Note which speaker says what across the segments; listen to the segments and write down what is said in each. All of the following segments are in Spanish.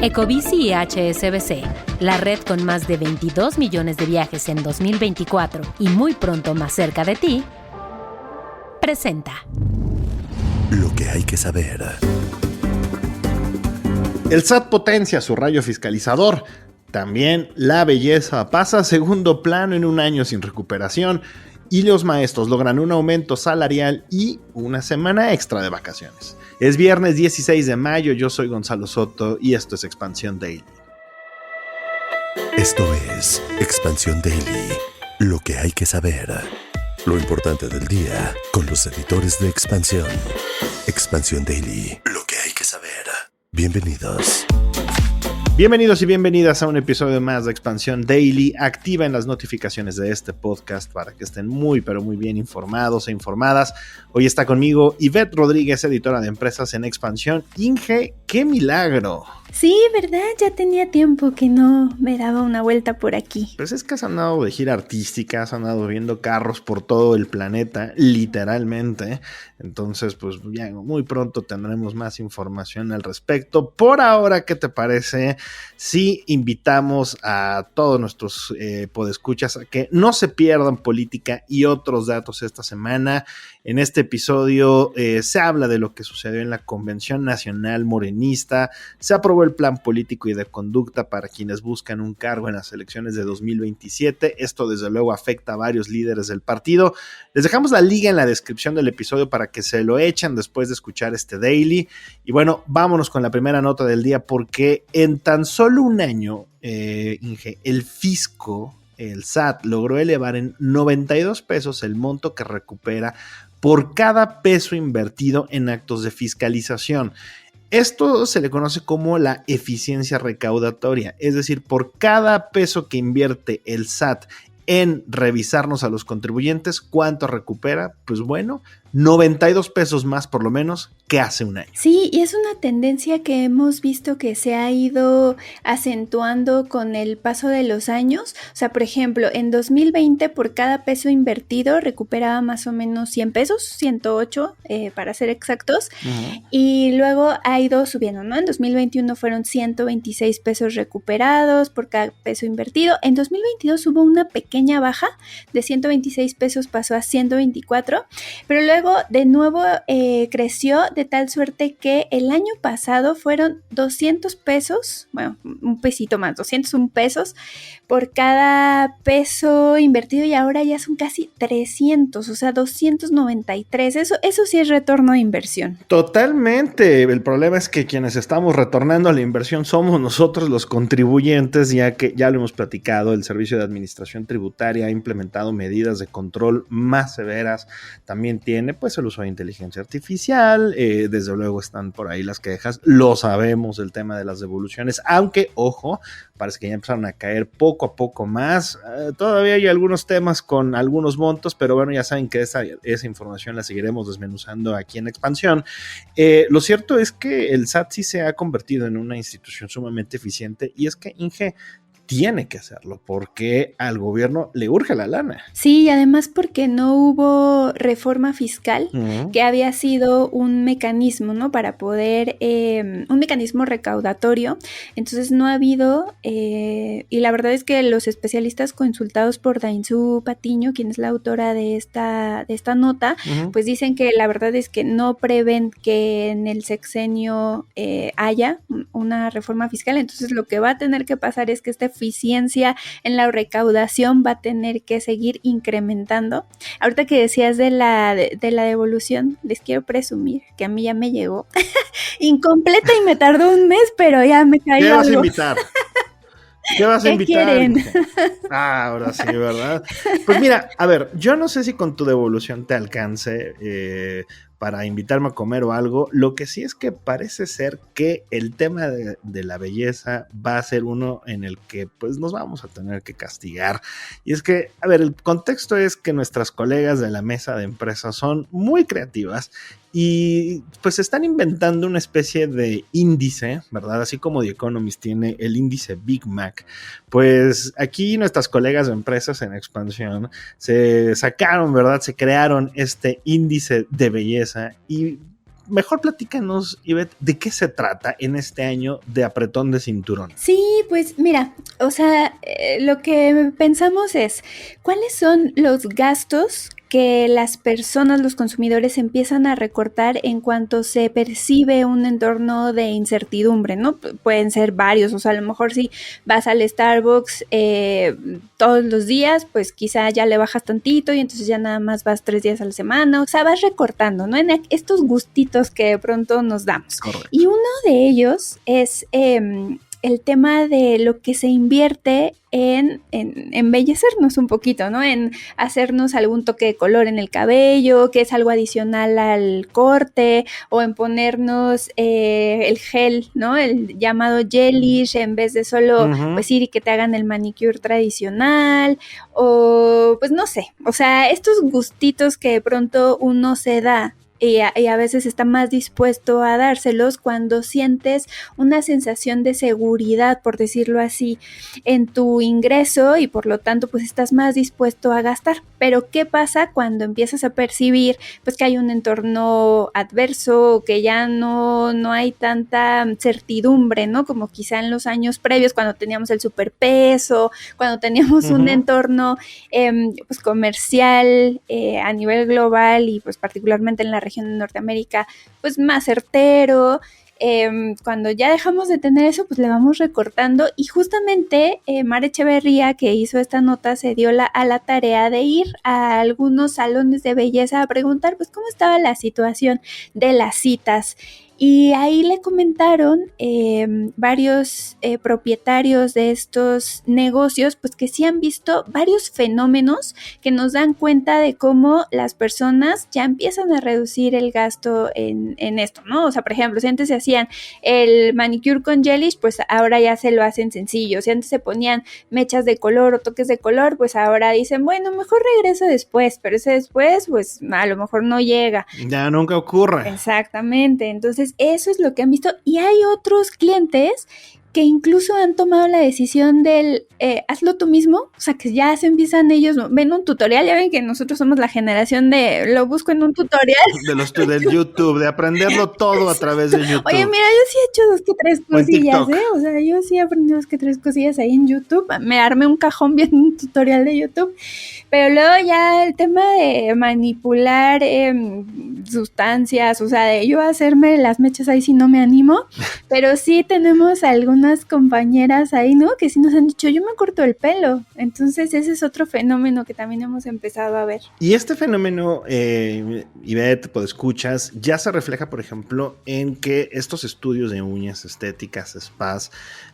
Speaker 1: Ecobici y HSBC, la red con más de 22 millones de viajes en 2024 y muy pronto más cerca de ti, presenta
Speaker 2: Lo que hay que saber.
Speaker 3: El SAT potencia su rayo fiscalizador. También la belleza pasa a segundo plano en un año sin recuperación. Y los maestros logran un aumento salarial y una semana extra de vacaciones. Es viernes 16 de mayo, yo soy Gonzalo Soto y esto es Expansión Daily.
Speaker 2: Esto es Expansión Daily. Lo que hay que saber. Lo importante del día con los editores de Expansión. Expansión Daily. Lo que hay que saber. Bienvenidos.
Speaker 3: Bienvenidos y bienvenidas a un episodio más de Expansión Daily. Activen las notificaciones de este podcast para que estén muy pero muy bien informados e informadas. Hoy está conmigo Ivette Rodríguez, editora de empresas en Expansión. Inge, ¡qué milagro!
Speaker 4: Sí, ¿verdad? Ya tenía tiempo que no me daba una vuelta por aquí.
Speaker 3: Pues es que has andado de gira artística, has andado viendo carros por todo el planeta, literalmente. Entonces, pues ya muy pronto tendremos más información al respecto. Por ahora, ¿qué te parece si invitamos a todos nuestros podescuchas a que no se pierdan política y otros datos esta semana? En este episodio se habla de lo que sucedió en la Convención Nacional Morenista. Se aprobó el plan político y de conducta para quienes buscan un cargo en las elecciones de 2027. Esto desde luego afecta a varios líderes del partido. Les dejamos la liga en la descripción del episodio para que se lo echen después de escuchar este daily. Y bueno, vámonos con la primera nota del día, porque en tan solo un año, Inge, el fisco, el SAT, logró elevar en 92 pesos el monto que recupera por cada peso invertido en actos de fiscalización. Esto se le conoce como la eficiencia recaudatoria, es decir, por cada peso que invierte el SAT en revisarnos a los contribuyentes, ¿cuánto recupera? Pues bueno, 92 pesos más por lo menos que hace un año.
Speaker 4: Sí, y es una tendencia que hemos visto que se ha ido acentuando con el paso de los años. O sea, por ejemplo, en 2020 por cada peso invertido recuperaba más o menos 100 pesos, 108 para ser exactos, y luego ha ido subiendo, ¿no? En 2021 fueron 126 pesos recuperados por cada peso invertido. En 2022 hubo una pequeña baja, de 126 pesos pasó a 124, pero luego de nuevo creció de tal suerte que el año pasado fueron 200 pesos, bueno, un pesito más, 201 pesos por cada peso invertido, y ahora ya son casi 300, o sea, 293. Eso sí es retorno de inversión.
Speaker 3: Totalmente. El problema es que quienes estamos retornando a la inversión somos nosotros los contribuyentes, ya que ya lo hemos platicado, el Servicio de Administración Tributaria ha implementado medidas de control más severas. También tiene pues el uso de inteligencia artificial, desde luego están por ahí las quejas, lo sabemos, el tema de las devoluciones, aunque ojo, parece que ya empezaron a caer poco a poco más. Todavía hay algunos temas con algunos montos, pero bueno, ya saben que esa información la seguiremos desmenuzando aquí en Expansión. Lo cierto es que el SAT sí se ha convertido en una institución sumamente eficiente, y es que Inge tiene que hacerlo porque al gobierno le urge la lana.
Speaker 4: Sí, y además porque no hubo reforma fiscal, que había sido un mecanismo, ¿no? Para poder, un mecanismo recaudatorio. Entonces no ha habido, y la verdad es que los especialistas consultados por Dainzú Patiño, quien es la autora de esta nota, pues dicen que la verdad es que no prevén que en el sexenio haya una reforma fiscal. Entonces lo que va a tener que pasar es que esta eficiencia en la recaudación va a tener que seguir incrementando. Ahorita que decías de la devolución, les quiero presumir que a mí ya me llegó incompleta y me tardó un mes, pero ya me cayó.
Speaker 3: ¿Qué vas
Speaker 4: algo.
Speaker 3: a invitar? ¿Qué vas a invitar?
Speaker 4: ¿Quieren?
Speaker 3: Ahora sí, ¿verdad? Pues mira, a ver, yo no sé si con tu devolución te alcance para invitarme a comer o algo. Lo que sí es que parece ser que el tema de la belleza va a ser uno en el que pues nos vamos a tener que castigar. Y es que, a ver, el contexto es que nuestras colegas de la mesa de empresas son muy creativas y pues están inventando una especie de índice, ¿verdad? Así como The Economist tiene el índice Big Mac, pues aquí nuestras colegas de empresas en Expansión se sacaron, ¿verdad? Se crearon este índice de belleza y mejor platícanos, Ivette, ¿de qué se trata en este año de apretón de cinturón?
Speaker 4: Sí, pues mira, o sea, lo que pensamos es, ¿cuáles son los gastos que las personas, los consumidores empiezan a recortar en cuanto se percibe un entorno de incertidumbre, ¿no? Pueden ser varios, o sea, a lo mejor si vas al Starbucks todos los días, pues quizá ya le bajas tantito y entonces ya nada más vas 3 días a la semana, o sea, vas recortando, ¿no? En estos gustitos que de pronto nos damos.
Speaker 3: Correcto.
Speaker 4: Y uno de ellos es el tema de lo que se invierte en embellecernos un poquito, ¿no? En hacernos algún toque de color en el cabello, que es algo adicional al corte, o en ponernos el gel, ¿no? El llamado gelish, en vez de solo, pues ir y que te hagan el manicure tradicional, o pues no sé, o sea, estos gustitos que de pronto uno se da y a veces está más dispuesto a dárselos cuando sientes una sensación de seguridad, por decirlo así, en tu ingreso y por lo tanto pues estás más dispuesto a gastar. Pero ¿qué pasa cuando empiezas a percibir pues que hay un entorno adverso, que ya no hay tanta certidumbre, ¿no? Como quizá en los años previos cuando teníamos el superpeso, cuando teníamos un entorno pues comercial a nivel global y pues particularmente en la región de Norteamérica, pues más certero. Cuando ya dejamos de tener eso, pues le vamos recortando y justamente Mar Echeverría, que hizo esta nota, se dio a la tarea de ir a algunos salones de belleza a preguntar pues cómo estaba la situación de las citas. Y ahí le comentaron varios propietarios de estos negocios, pues que sí han visto varios fenómenos que nos dan cuenta de cómo las personas ya empiezan a reducir el gasto en esto, ¿no? O sea, por ejemplo, si antes se hacían el manicure con gelish, pues ahora ya se lo hacen sencillo. Si antes se ponían mechas de color o toques de color, pues ahora dicen, bueno, mejor regreso después, pero ese después, pues a lo mejor no llega.
Speaker 3: Ya nunca ocurre.
Speaker 4: Exactamente, entonces eso es lo que han visto y hay otros clientes que incluso han tomado la decisión del hazlo tú mismo, o sea que ya se empiezan ellos, ven un tutorial, ya ven que nosotros somos la generación de lo busco en un tutorial.
Speaker 3: Del YouTube, de aprenderlo todo a través de YouTube.
Speaker 4: Oye, mira, yo sí he hecho 2 que 3 cosillas, o sea, yo sí he aprendido 2 que 3 cosillas ahí en YouTube, me armé un cajón viendo un tutorial de YouTube, pero luego ya el tema de manipular sustancias, o sea, de yo hacerme las mechas ahí sí no me animo, pero sí tenemos algunas compañeras ahí, ¿no? Que sí nos han dicho, yo me corto el pelo. Entonces ese es otro fenómeno que también hemos empezado a ver.
Speaker 3: Y este fenómeno, Ivette, pues escuchas, ya se refleja, por ejemplo, en que estos estudios de uñas estéticas, spas,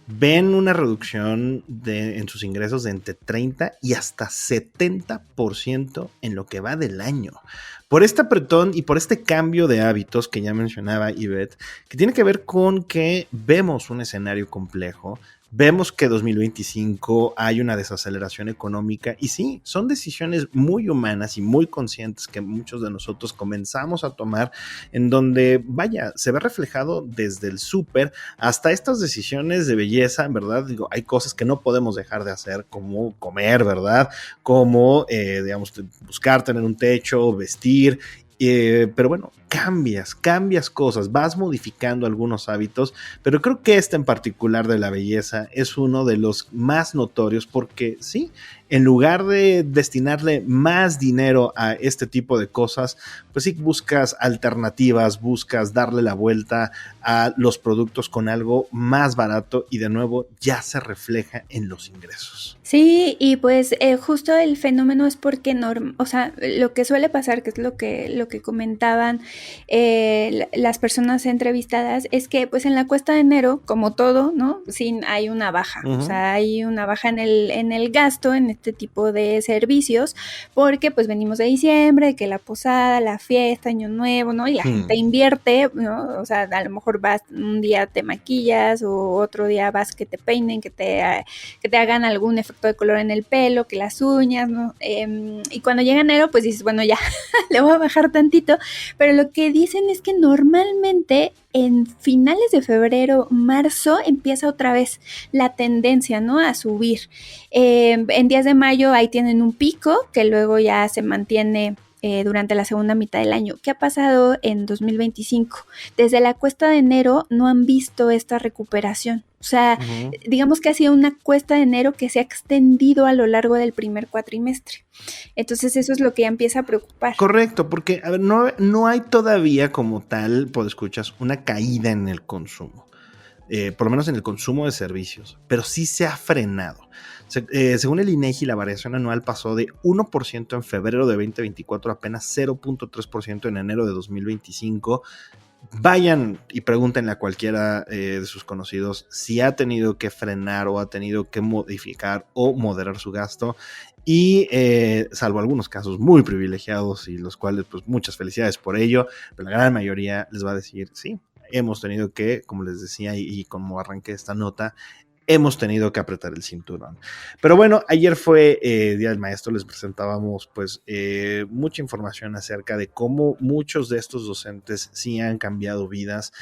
Speaker 3: ven una reducción en sus ingresos de entre 30 y hasta 70% en lo que va del año. Por este apretón y por este cambio de hábitos que ya mencionaba Ivette, que tiene que ver con que vemos un escenario complejo, vemos que 2025 hay una desaceleración económica y sí, son decisiones muy humanas y muy conscientes que muchos de nosotros comenzamos a tomar en donde, vaya, se ve reflejado desde el súper hasta estas decisiones de belleza, ¿verdad? Digo, hay cosas que no podemos dejar de hacer como comer, ¿verdad? Como, digamos, buscar tener un techo, vestir. Pero bueno, cambias cosas, vas modificando algunos hábitos, pero creo que este en particular de la belleza es uno de los más notorios porque sí, en lugar de destinarle más dinero a este tipo de cosas, pues sí buscas alternativas, buscas darle la vuelta a los productos con algo más barato y de nuevo ya se refleja en los ingresos.
Speaker 4: Sí, y pues justo el fenómeno es porque o sea, lo que suele pasar, que es lo que comentaban las personas entrevistadas, es que pues en la cuesta de enero, como todo, ¿no? Sí, hay una baja, o sea, hay una baja en el gasto, en este tipo de servicios, porque pues venimos de diciembre, de que la posada, la fiesta, Año Nuevo, ¿no? Y la gente invierte, ¿no? O sea, a lo mejor vas un día te maquillas o otro día vas que te peinen, que te hagan algún efecto de color en el pelo, que las uñas, ¿no? Y cuando llega enero, pues dices, bueno, ya, le voy a bajar tantito, pero lo que dicen es que normalmente en finales de febrero, marzo, empieza otra vez la tendencia, ¿no? A subir. En días de mayo ahí tienen un pico que luego ya se mantiene durante la segunda mitad del año. ¿Qué ha pasado en 2025? Desde la cuesta de enero no han visto esta recuperación. O sea, digamos que ha sido una cuesta de enero que se ha extendido a lo largo del primer cuatrimestre. Entonces eso es lo que ya empieza a preocupar.
Speaker 3: Correcto, porque a ver, no hay todavía como tal, escuchas, una caída en el consumo. Por lo menos en el consumo de servicios, pero sí se ha frenado. Según el INEGI, la variación anual pasó de 1% en febrero de 2024 a apenas 0.3% en enero de 2025. Vayan y pregúntenle a cualquiera de sus conocidos si ha tenido que frenar o ha tenido que modificar o moderar su gasto. Y salvo algunos casos muy privilegiados y los cuales pues muchas felicidades por ello, pero la gran mayoría les va a decir sí, hemos tenido que, como les decía y como arranqué esta nota, hemos tenido que apretar el cinturón. Pero bueno, ayer fue Día del Maestro, les presentábamos pues mucha información acerca de cómo muchos de estos docentes sí han cambiado vidas.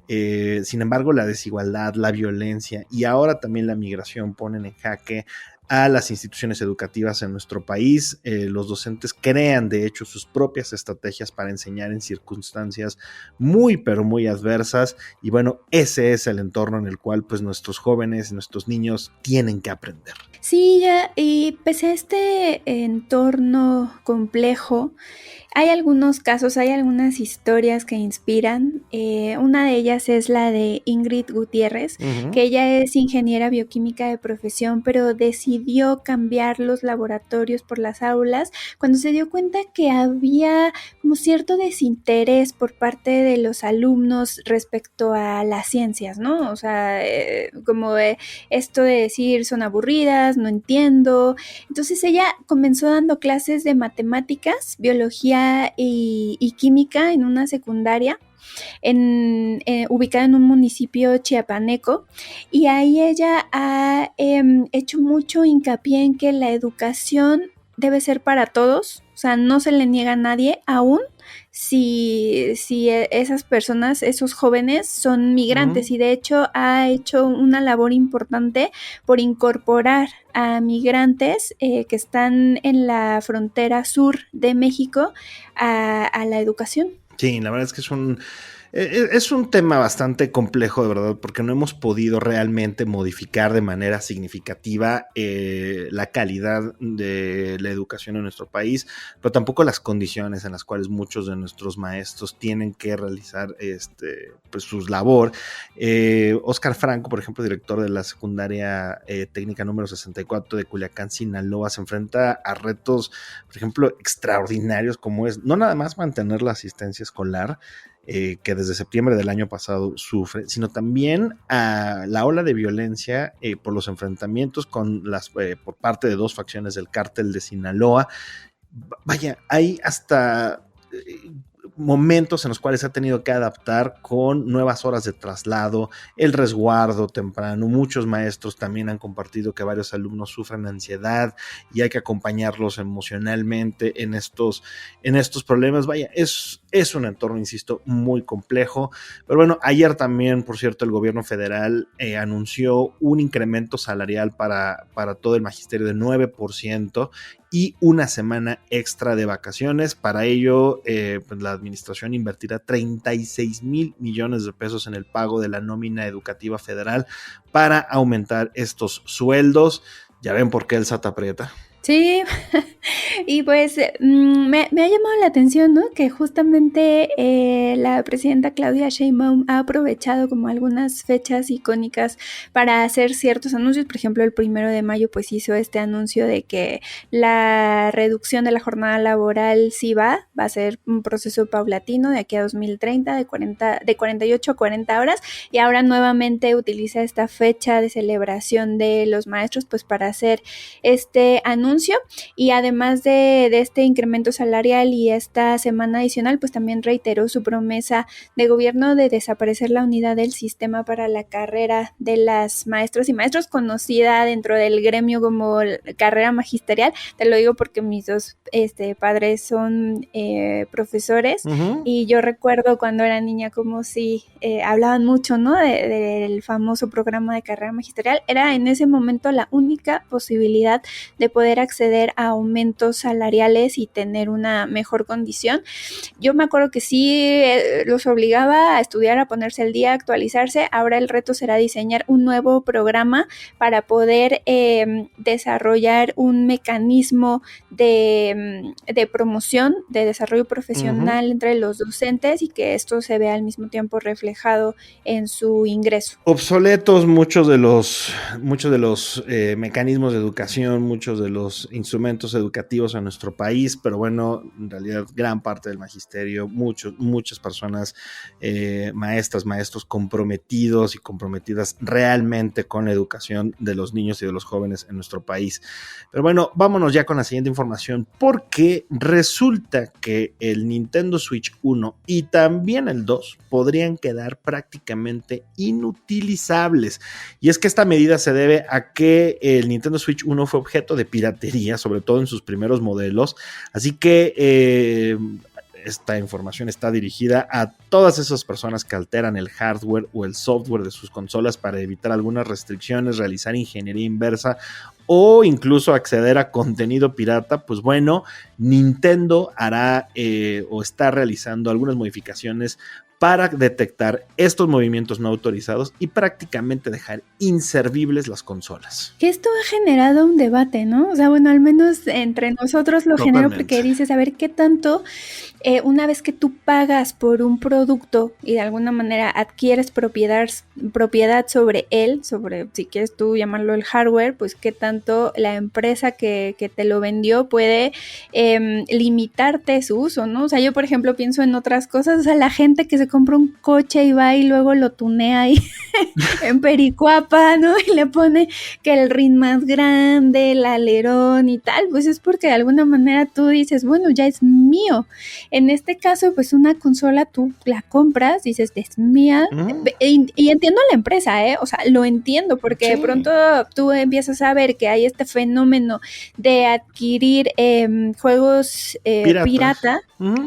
Speaker 3: Sin embargo, la desigualdad, la violencia y ahora también la migración ponen en jaque a las instituciones educativas en nuestro país. Los docentes crean de hecho sus propias estrategias para enseñar en circunstancias muy pero muy adversas, y bueno, ese es el entorno en el cual pues nuestros jóvenes, nuestros niños tienen que aprender.
Speaker 4: Sí, ya, y pese a este entorno complejo, hay algunos casos, hay algunas historias que inspiran. Una de ellas es la de Ingrid Gutiérrez, que ella es ingeniera bioquímica de profesión, pero decidió cambiar los laboratorios por las aulas cuando se dio cuenta que había como cierto desinterés por parte de los alumnos respecto a las ciencias, ¿no? O sea, esto de decir son aburridas, no entiendo. Entonces ella comenzó dando clases de matemáticas, biología y química en una secundaria ubicada en un municipio chiapaneco, y ahí ella ha hecho mucho hincapié en que la educación debe ser para todos, o sea, no se le niega a nadie, aún si esas personas, esos jóvenes son migrantes, y de hecho ha hecho una labor importante por incorporar a migrantes que están en la frontera sur de México a la educación.
Speaker 3: Sí, la verdad es que es un tema bastante complejo, de verdad, porque no hemos podido realmente modificar de manera significativa la calidad de la educación en nuestro país, pero tampoco las condiciones en las cuales muchos de nuestros maestros tienen que realizar pues, su labor. Óscar Franco, por ejemplo, director de la secundaria técnica número 64 de Culiacán, Sinaloa, se enfrenta a retos, por ejemplo, extraordinarios, como es no nada más mantener la asistencia escolar, que desde septiembre del año pasado sufre, sino también a la ola de violencia por los enfrentamientos por parte de dos facciones del cártel de Sinaloa. Vaya, hay hasta momentos en los cuales se ha tenido que adaptar con nuevas horas de traslado, el resguardo temprano. Muchos maestros también han compartido que varios alumnos sufren ansiedad y hay que acompañarlos emocionalmente en estos problemas. Vaya, es un entorno, insisto, muy complejo. Pero bueno, ayer también, por cierto, el gobierno federal anunció un incremento salarial para todo el magisterio de 9% y una semana extra de vacaciones. Para ello, pues la administración invertirá 36 mil millones de pesos en el pago de la nómina educativa federal para aumentar estos sueldos. Ya ven por qué el SAT aprieta.
Speaker 4: Sí, y pues me ha llamado la atención, ¿no? Que justamente la presidenta Claudia Sheinbaum ha aprovechado como algunas fechas icónicas para hacer ciertos anuncios. Por ejemplo, el 1 de mayo pues hizo este anuncio de que la reducción de la jornada laboral sí va a ser un proceso paulatino de aquí a 2030, de 48 a 40 horas, y ahora nuevamente utiliza esta fecha de celebración de los maestros pues para hacer este anuncio. Y además de este incremento salarial y esta semana adicional, pues también reiteró su promesa de gobierno de desaparecer la unidad del sistema para la carrera de las maestras y maestros, conocida dentro del gremio como carrera magisterial. Te lo digo porque mis dos padres son profesores, y yo recuerdo cuando era niña como si hablaban mucho, ¿no? Del famoso programa de carrera magisterial. Era en ese momento la única posibilidad de poder acceder a aumentos salariales y tener una mejor condición. Yo me acuerdo que sí los obligaba a estudiar, a ponerse al día, a actualizarse. Ahora el reto será diseñar un nuevo programa para poder desarrollar un mecanismo de promoción, de desarrollo profesional entre los docentes y que esto se vea al mismo tiempo reflejado en su ingreso.
Speaker 3: Obsoletos muchos de los mecanismos de educación, muchos de los instrumentos educativos en nuestro país, pero bueno, en realidad gran parte del magisterio, muchas personas, maestras, maestros comprometidos y comprometidas realmente con la educación de los niños y de los jóvenes en nuestro país. Pero bueno, vámonos ya con la siguiente información, porque resulta que el Nintendo Switch 1 y también el 2 podrían quedar prácticamente inutilizables. Y es que esta medida se debe a que el Nintendo Switch 1 fue objeto de piratería, sobre todo en sus primeros modelos. Así que esta información está dirigida a todas esas personas que alteran el hardware o el software de sus consolas para evitar algunas restricciones, realizar ingeniería inversa o incluso acceder a contenido pirata. Pues bueno, Nintendo hará o está realizando algunas modificaciones para detectar estos movimientos no autorizados y prácticamente dejar inservibles las consolas.
Speaker 4: Que esto ha generado un debate, ¿no? O sea, bueno, al menos entre nosotros lo generó porque dices, a ver, ¿qué tanto una vez que tú pagas por un producto y de alguna manera adquieres propiedad sobre él, sobre, si quieres tú llamarlo el hardware, pues qué tanto la empresa que te lo vendió puede limitarte su uso, ¿no? O sea, yo por ejemplo pienso en otras cosas, o sea, la gente que se compra un coche y va y luego lo tunea ahí en Pericuapa, ¿no? Y le pone que el rin más grande, el alerón y tal, pues es porque de alguna manera tú dices, bueno, ya es mío. En este caso, pues una consola tú la compras, dices, es mía, y entiendo a la empresa, o sea, lo entiendo, porque de pronto tú empiezas a ver que hay este fenómeno de adquirir juegos pirata,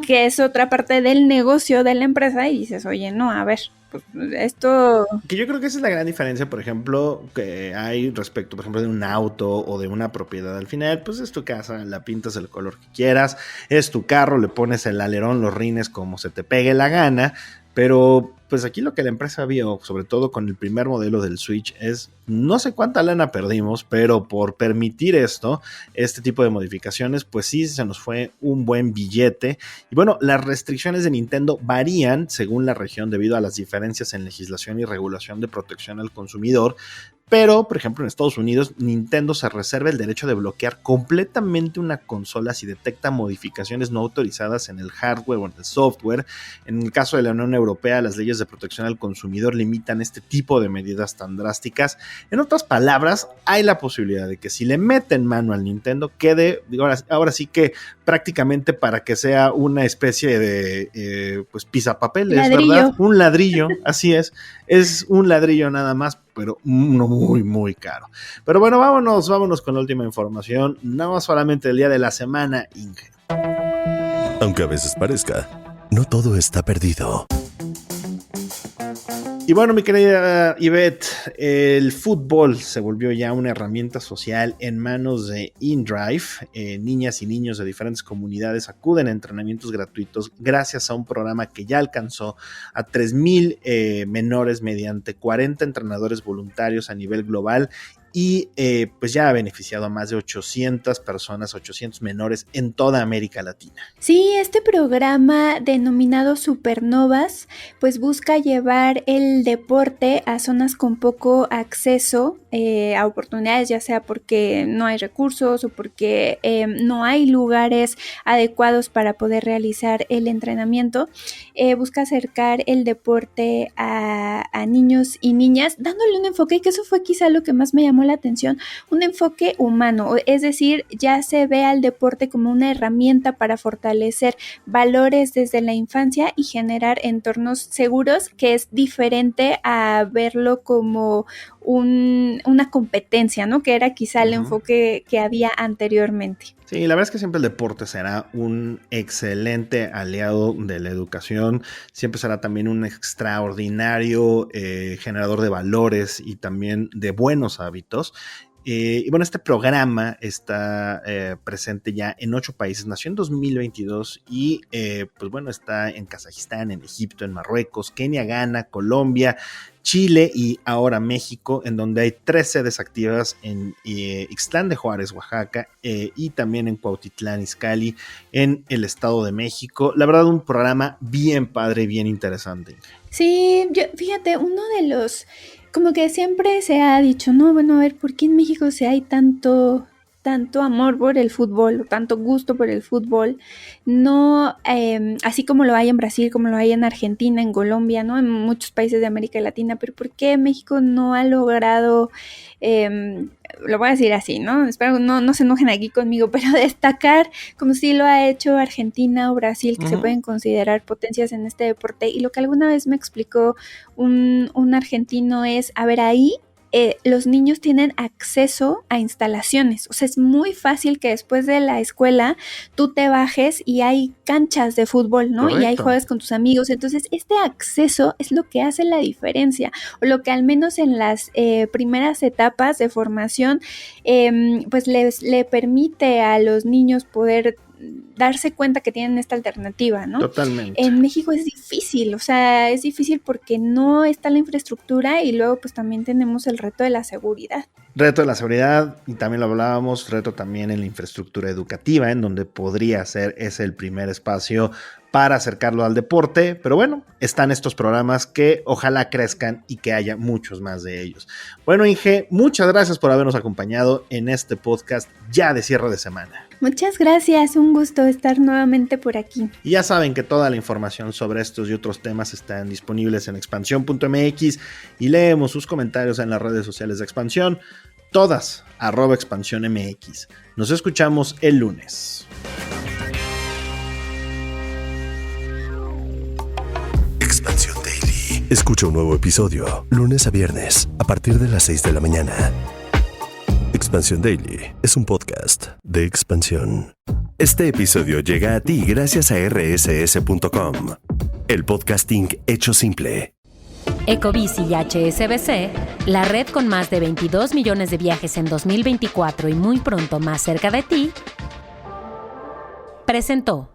Speaker 4: que es otra parte del negocio de la empresa, y dices, oye, no, a ver, pues esto...
Speaker 3: Que yo creo que esa es la gran diferencia, por ejemplo, que hay respecto, por ejemplo, de un auto o de una propiedad. Al final, pues es tu casa, la pintas el color que quieras, es tu carro, le pones el alerón, los rines como se te pegue la gana, pero pues aquí lo que la empresa vio, sobre todo con el primer modelo del Switch, es no sé cuánta lana perdimos, pero por permitir este tipo de modificaciones, pues sí se nos fue un buen billete. Y bueno, las restricciones de Nintendo varían según la región debido a las diferencias en legislación y regulación de protección al consumidor. Pero, por ejemplo, en Estados Unidos, Nintendo se reserva el derecho de bloquear completamente una consola si detecta modificaciones no autorizadas en el hardware o en el software. En el caso de la Unión Europea, las leyes de protección al consumidor limitan este tipo de medidas tan drásticas. En otras palabras, hay la posibilidad de que si le meten mano al Nintendo, quede, ahora sí que prácticamente para que sea una especie de pues pisapapeles, ¿verdad? Un ladrillo, así es un ladrillo nada más, pero uno muy, muy caro. Pero bueno, vámonos con la última información, nada más solamente el día de la semana, Inge.
Speaker 2: Aunque a veces parezca, no todo está perdido.
Speaker 3: Y bueno, mi querida Ivette, el fútbol se volvió ya una herramienta social en manos de InDrive. Niñas y niños de diferentes comunidades acuden a entrenamientos gratuitos gracias a un programa que ya alcanzó a 3,000 menores mediante 40 entrenadores voluntarios a nivel global. Y pues ya ha beneficiado a más de 800 personas, 800 menores en toda América Latina.
Speaker 4: Sí, este programa denominado Supernovas, pues busca llevar el deporte a zonas con poco acceso a oportunidades, ya sea porque no hay recursos o porque no hay lugares adecuados para poder realizar el entrenamiento. Busca acercar el deporte a niños y niñas, dándole un enfoque, y que eso fue quizá lo que más me llamó la atención, un enfoque humano, es decir, ya se ve al deporte como una herramienta para fortalecer valores desde la infancia y generar entornos seguros, que es diferente a verlo como una competencia, ¿no? Que era quizá el enfoque que había anteriormente.
Speaker 3: Sí, la verdad es que siempre el deporte será un excelente aliado de la educación, siempre será también un extraordinario generador de valores y también de buenos hábitos. Y bueno, este programa está presente ya en 8 países. Nació en 2022 y pues bueno, está en Kazajistán, en Egipto, en Marruecos, Kenia, Ghana, Colombia, Chile y ahora México, en donde hay 3 sedes activas en Ixtlán de Juárez, Oaxaca, y también en Cuautitlán Izcalli, en el Estado de México. La verdad, un programa bien padre, bien interesante.
Speaker 4: Sí, fíjate, uno de los, como que siempre se ha dicho, no, bueno, a ver, ¿por qué en México hay tanto amor por el fútbol, o tanto gusto por el fútbol? No, así como lo hay en Brasil, como lo hay en Argentina, en Colombia, ¿no? En muchos países de América Latina, pero ¿por qué México no ha logrado, lo voy a decir así, ¿no? Espero que no se enojen aquí conmigo, pero destacar como sí lo ha hecho Argentina o Brasil, que se pueden considerar potencias en este deporte? Y lo que alguna vez me explicó un argentino es, a ver, ahí los niños tienen acceso a instalaciones, o sea, es muy fácil que después de la escuela tú te bajes y hay canchas de fútbol, ¿no?
Speaker 3: Correcto.
Speaker 4: Y ahí juegas con tus amigos. Entonces este acceso es lo que hace la diferencia, o lo que al menos en las primeras etapas de formación pues le permite a los niños poder darse cuenta que tienen esta alternativa, ¿no?
Speaker 3: Totalmente.
Speaker 4: En México es difícil, o sea, es difícil porque no está la infraestructura y luego pues también tenemos el reto de la seguridad.
Speaker 3: Reto de la seguridad, y también lo hablábamos, reto también en la infraestructura educativa, en donde podría ser ese el primer espacio para acercarlo al deporte, pero bueno, están estos programas que ojalá crezcan y que haya muchos más de ellos. Bueno, Inge, muchas gracias por habernos acompañado en este podcast ya de cierre de semana.
Speaker 4: Muchas gracias, un gusto estar nuevamente por aquí.
Speaker 3: Y ya saben que toda la información sobre estos y otros temas están disponibles en expansión.mx y leemos sus comentarios en las redes sociales de Expansión, todas @expansiónmx. Nos escuchamos el lunes.
Speaker 2: Expansión Daily. Escucha un nuevo episodio lunes a viernes a partir de las 6 de la mañana. Expansión Daily es un podcast de Expansión. Este episodio llega a ti gracias a rss.com, el podcasting hecho simple.
Speaker 1: Ecobici y HSBC, la red con más de 22 millones de viajes en 2024 y muy pronto más cerca de ti, presentó.